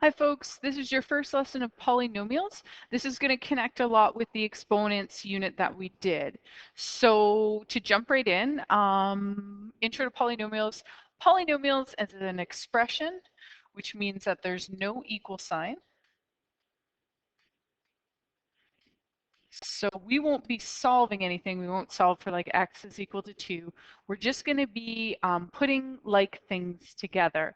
Hi folks, this is your first lesson of polynomials. This is going to connect a lot with the exponents unit that we did. So to jump right in, intro to polynomials. Polynomials is an expression, which means that there's no equal sign. So we won't be solving anything. We won't solve for like x is equal to 2. We're just going to be putting like things together.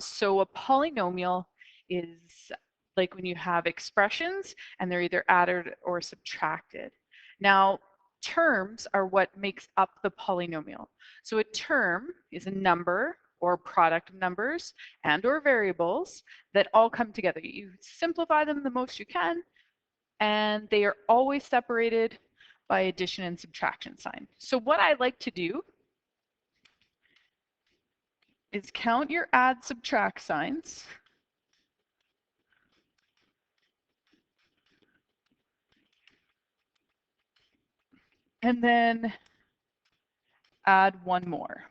So a polynomial is like when you have expressions and they're either added or subtracted. Now, terms are what makes up the polynomial. So a term is a number or product of numbers and or variables that all come together. You simplify them the most you can, and they are always separated by addition and subtraction sign. So what I like to do is count your add subtract signs. And then add one more.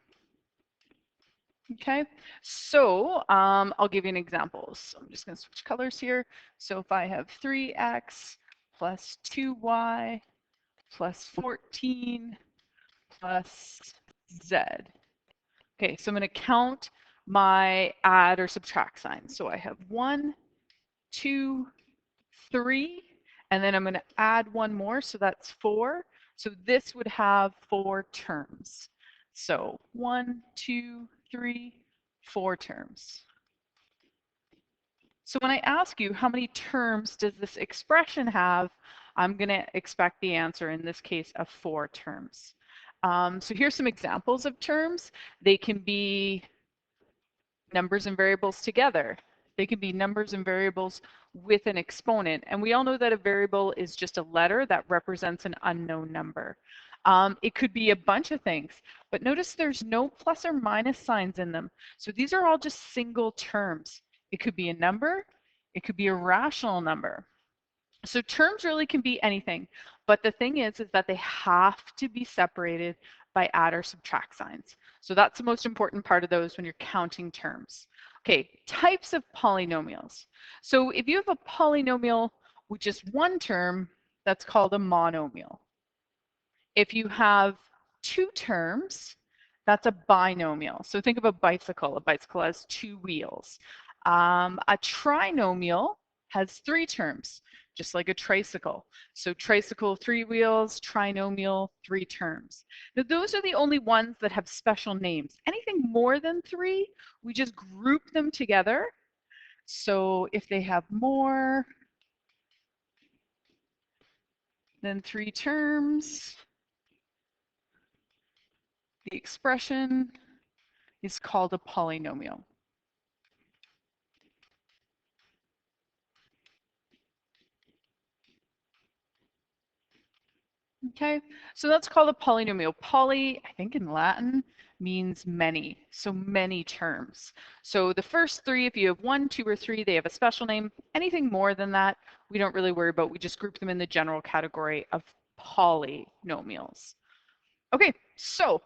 Okay, so I'll give you an example. So I'm just going to switch colors here. So if I have 3x plus 2y plus 14 plus z. Okay, so I'm going to count my add or subtract signs. So I have 1, 2, 3, and then I'm going to add one more, so that's 4. So this would have 4 terms. So 1, 2, 3, 4 terms. So when I ask you how many terms does this expression have, I'm going to expect the answer, in this case, of 4 terms. So here's some examples of terms. They can be numbers and variables together. They can be numbers and variables with an exponent. And we all know that a variable is just a letter that represents an unknown number. It could be a bunch of things, but notice there's no plus or minus signs in them. So these are all just single terms. It could be a number. It could be a rational number. So terms really can be anything, but the thing is that they have to be separated by add or subtract signs. So that's the most important part of those when you're counting terms. Okay, types of polynomials. So if you have a polynomial with just one term, that's called a monomial. If you have 2 terms, that's a binomial. So think of a bicycle. A bicycle has 2 wheels. A trinomial has 3 terms, just like a tricycle. So tricycle, 3 wheels, trinomial, 3 terms. Now those are the only ones that have special names. Anything more than 3, we just group them together. So if they have more than 3 terms, the expression is called a polynomial. Okay, so that's called a polynomial. Poly, I think in Latin, means many, so many terms. So the first 3, if you have 1, 2, or 3, they have a special name. Anything more than that, we don't really worry about. We just group them in the general category of polynomials. Okay, so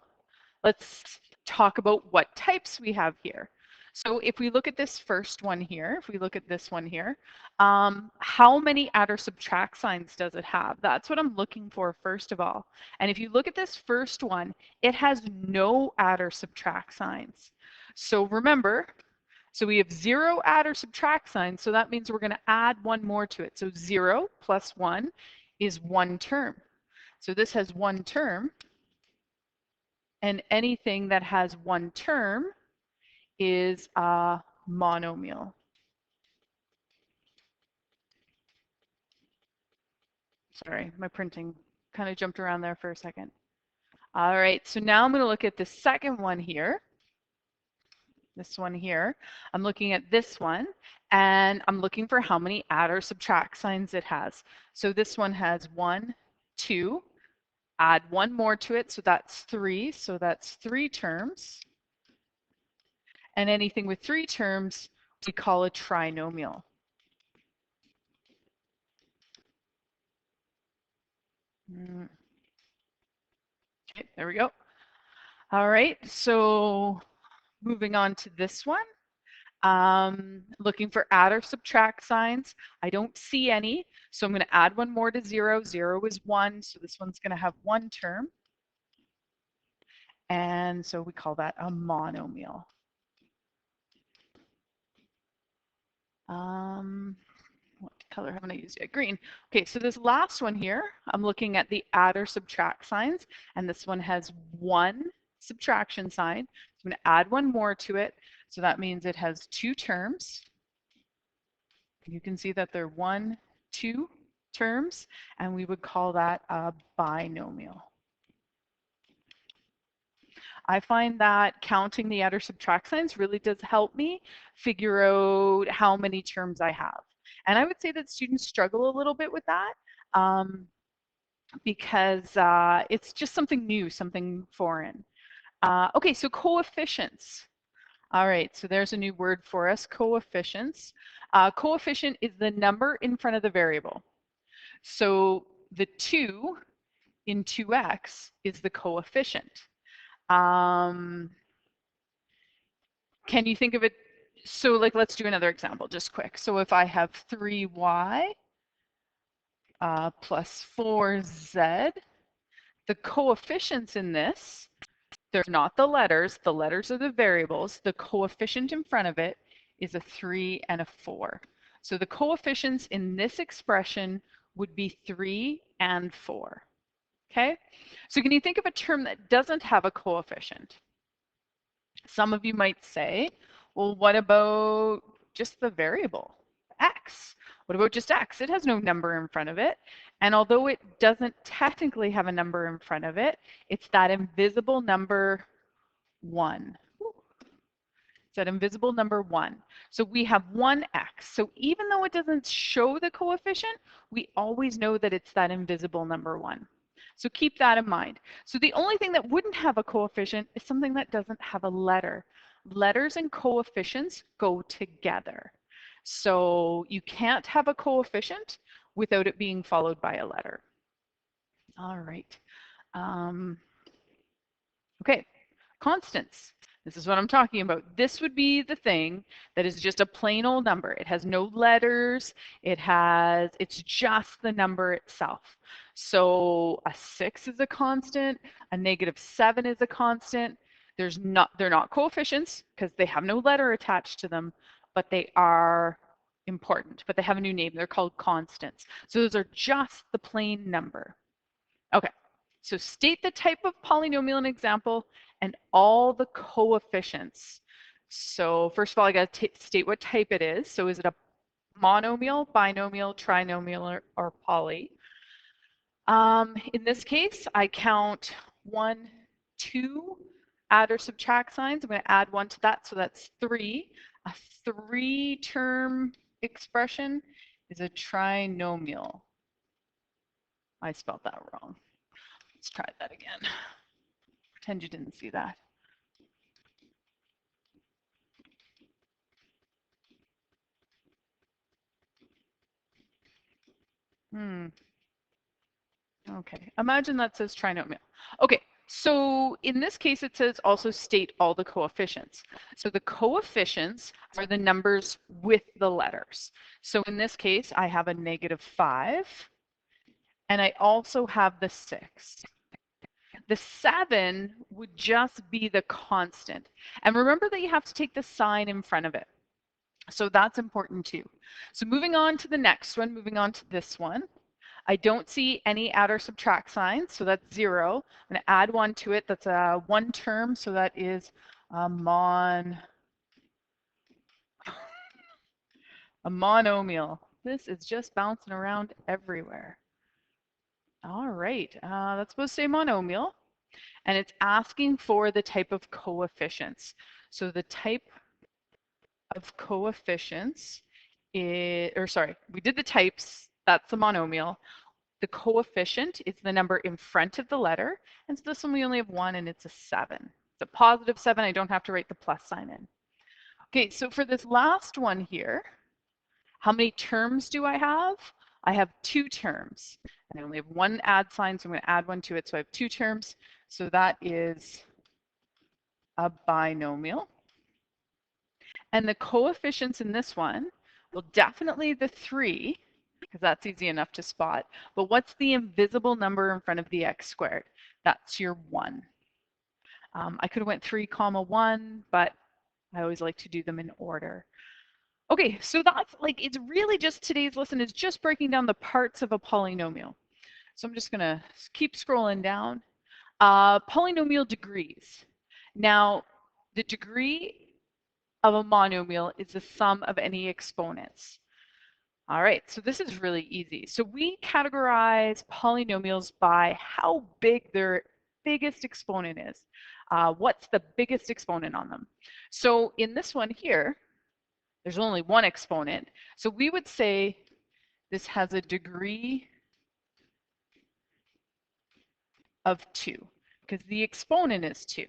let's talk about what types we have here. So if we look at this first one here, if we look at this one here, how many add or subtract signs does it have? That's what I'm looking for first of all. And if you look at this first one, it has no add or subtract signs. So remember, so we have 0 add or subtract signs, so that means we're going to add one more to it. So 0 plus 1 is 1 term. So this has 1 term. And anything that has 1 term is a monomial. Sorry, my printing kind of jumped around there for a second. All right, so now I'm going to look at the second one here. This one here. I'm looking at this one, and I'm looking for how many add or subtract signs it has. So this one has 1, 2. Add one more to it, so that's 3. So that's 3 terms. And anything with 3 terms, we call a trinomial. Okay, there we go. All right, so moving on to this one. Looking for add or subtract signs. I don't see any, so I'm going to add one more to 0. 0 is 1, so this one's going to have one term. And so we call that a monomial. What color haven't I used yet? Green. Okay, so this last one here, I'm looking at the add or subtract signs, and this one has one subtraction sign. So I'm going to add one more to it. So that means it has two terms. You can see that they're 1, 2 terms, and we would call that a binomial. I find that counting the add or subtract signs really does help me figure out how many terms I have. And I would say that students struggle a little bit with that because it's just something new, something foreign. Okay, so coefficients. All right, so there's a new word for us, coefficients. Coefficient is the number in front of the variable. So the 2 in 2x is the coefficient. Can you think of it? So like, let's do another example just quick. So if I have 3y plus 4z, the coefficients in this, they're not the letters are the variables. The coefficient in front of it is a 3 and a 4. So the coefficients in this expression would be 3 and 4. Okay, so can you think of a term that doesn't have a coefficient? Some of you might say, well, what about just the variable x? What about just x? It has no number in front of it. And although it doesn't technically have a number in front of it, it's that invisible number 1. It's that invisible number 1. So we have 1x. So even though it doesn't show the coefficient, we always know that it's that invisible number 1. So keep that in mind. So the only thing that wouldn't have a coefficient is something that doesn't have a letter. Letters and coefficients go together. So you can't have a coefficient without it being followed by a letter. All right. Okay, constants. This is what I'm talking about. This would be the thing that is just a plain old number. It has no letters. It's just the number itself. So a 6 is a constant, a -7 is a constant. They're not coefficients because they have no letter attached to them, but they are important. But they have a new name. They're called constants. So those are just the plain number. Okay. So state the type of polynomial in example and all the coefficients. So first of all, I got to state what type it is. So is it a monomial, binomial, trinomial, or poly? In this case, I count 1, 2 add or subtract signs. I'm going to add 1 to that, so that's 3. A 3-term expression is a trinomial. I spelled that wrong. Let's try that again. Pretend you didn't see that. Okay, imagine that says trinomial. Okay, so in this case, it says also state all the coefficients. So the coefficients are the numbers with the letters. So in this case, I have a -5, and I also have the 6. The 7 would just be the constant. And remember that you have to take the sign in front of it. So that's important too. So moving on to the next one, moving on to this one. I don't see any add or subtract signs, so that's 0. I'm going to add 1 to it. That's a 1 term, so that is a monomial. This is just bouncing around everywhere. All right, that's supposed to say monomial, and it's asking for the type of coefficients. So the type of coefficients is, we did the types, that's the monomial. The coefficient is the number in front of the letter, and so this one we only have 1 and it's a 7. It's a +7, I don't have to write the plus sign in. Okay, so for this last one here, how many terms do I have? I have 2 terms, and I only have 1 add sign, so I'm going to add 1 to it, so I have 2 terms. So that is a binomial. And the coefficients in this one, well, definitely the 3, because that's easy enough to spot. But what's the invisible number in front of the x squared? That's your 1. I could have went 3 comma 1, but I always like to do them in order. Okay, so that's like, it's really just, today's lesson is just breaking down the parts of a polynomial. So I'm just gonna keep scrolling down. Polynomial degrees. Now, the degree of a monomial is the sum of any exponents. All right, so this is really easy. So we categorize polynomials by how big their biggest exponent is. What's the biggest exponent on them? So in this one here, there's only one exponent. So we would say this has a degree of 2 because the exponent is 2.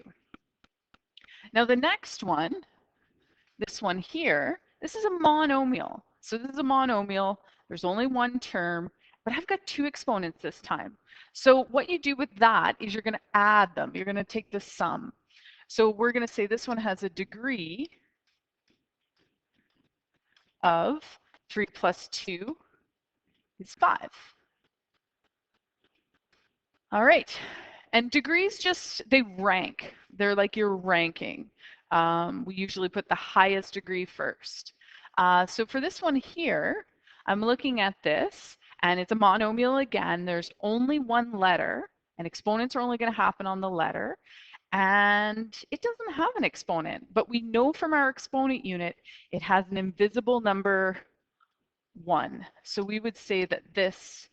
Now the next one, this one here, this is a monomial. So this is a monomial. There's only one term, but I've got 2 exponents this time. So what you do with that is you're going to add them. You're going to take the sum. So we're going to say this one has a degree of 3 plus 2 is 5. All right. And degrees just, they rank. They're like your ranking. We usually put the highest degree first. So for this one here, I'm looking at this, and it's a monomial again. There's only one letter, and exponents are only going to happen on the letter. And it doesn't have an exponent, but we know from our exponent unit, it has an invisible number 1. So we would say that this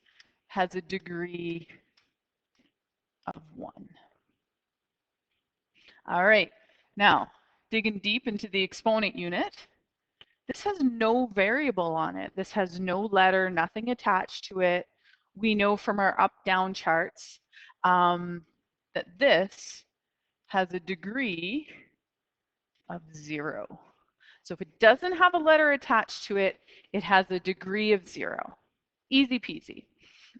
has a degree of 1. All right, now digging deep into the exponent unit, this has no variable on it. This has no letter, nothing attached to it. We know from our up-down charts that this has a degree of 0. So if it doesn't have a letter attached to it, it has a degree of 0. Easy peasy.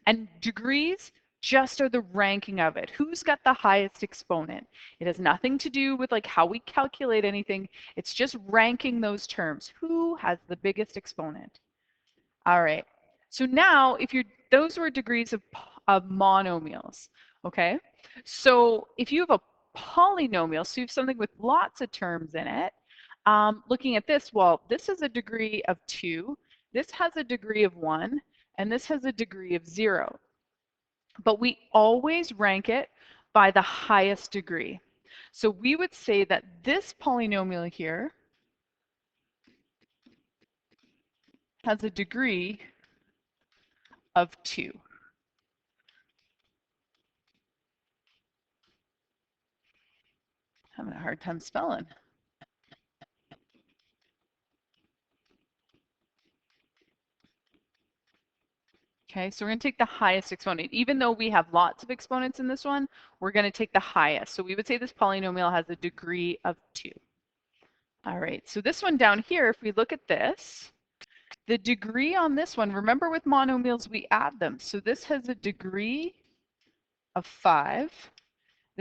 And degrees just are the ranking of it. Who's got the highest exponent? It has nothing to do with like how we calculate anything. It's just ranking those terms. Who has the biggest exponent? All right. So now if you're, those were degrees of monomials, okay? So if you have a polynomial, so you have something with lots of terms in it, looking at this, well, this has a degree of 2, this has a degree of 1, and this has a degree of 0. But we always rank it by the highest degree. So we would say that this polynomial here has a degree of 2. Having a hard time spelling. Okay, so we're going to take the highest exponent. Even though we have lots of exponents in this one, we're going to take the highest. So we would say this polynomial has a degree of 2. All right, so this one down here, if we look at this, the degree on this one, remember with monomials, we add them. So this has a degree of 5.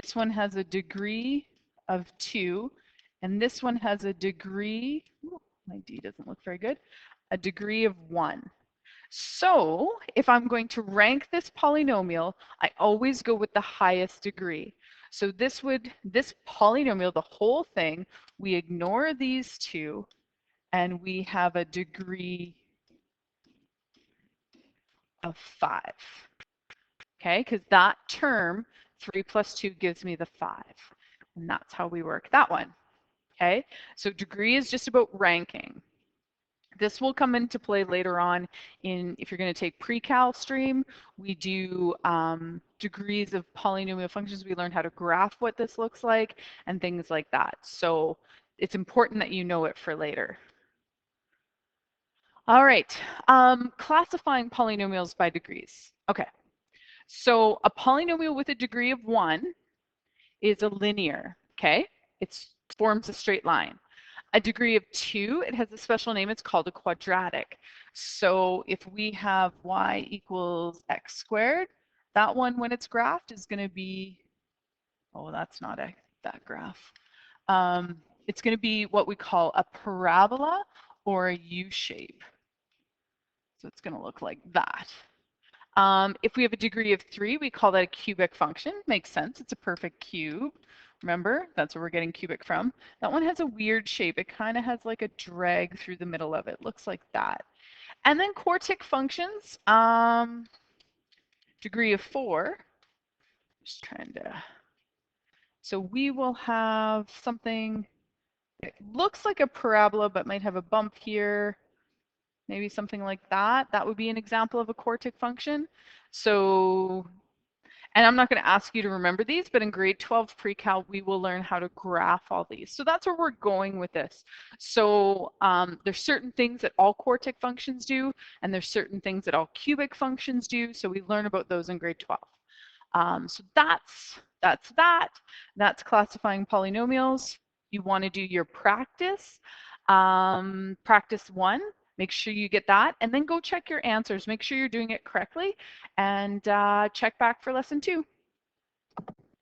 This one has a degree of 2. And this one has a degree, my D doesn't look very good, a degree of 1. So if I'm going to rank this polynomial, I always go with the highest degree. So this polynomial, the whole thing, we ignore these two, and we have a degree of 5. Okay, because that term, 3 plus 2, gives me the 5. And that's how we work that one. Okay, so degree is just about ranking. This will come into play later on in, if you're going to take pre-cal stream, we do degrees of polynomial functions. We learn how to graph what this looks like and things like that. So it's important that you know it for later. All right, classifying polynomials by degrees. Okay, so a polynomial with a degree of 1 is a linear, okay? It forms a straight line. A degree of 2, it has a special name, it's called a quadratic. So if we have y equals x squared, that one when it's graphed is going to be, oh, that's not that graph. it's going to be what we call a parabola or a U-shape. So it's going to look like that. If we have a degree of 3, we call that a cubic function. Makes sense. It's a perfect cube. Remember, that's where we're getting cubic from. That one has a weird shape. It kind of has like a drag through the middle of it. Looks like that. And then quartic functions, degree of 4. Just trying to. So we will have something that looks like a parabola but might have a bump here. Maybe something like that. That would be an example of a quartic function. So, and I'm not going to ask you to remember these, but in grade 12 pre-cal, we will learn how to graph all these. So that's where we're going with this. So there's certain things that all quartic functions do, and there's certain things that all cubic functions do. So we learn about those in grade 12. So that's that. That's classifying polynomials. You want to do your practice. Practice 1. Make sure you get that, and then go check your answers. Make sure you're doing it correctly, and check back for lesson 2.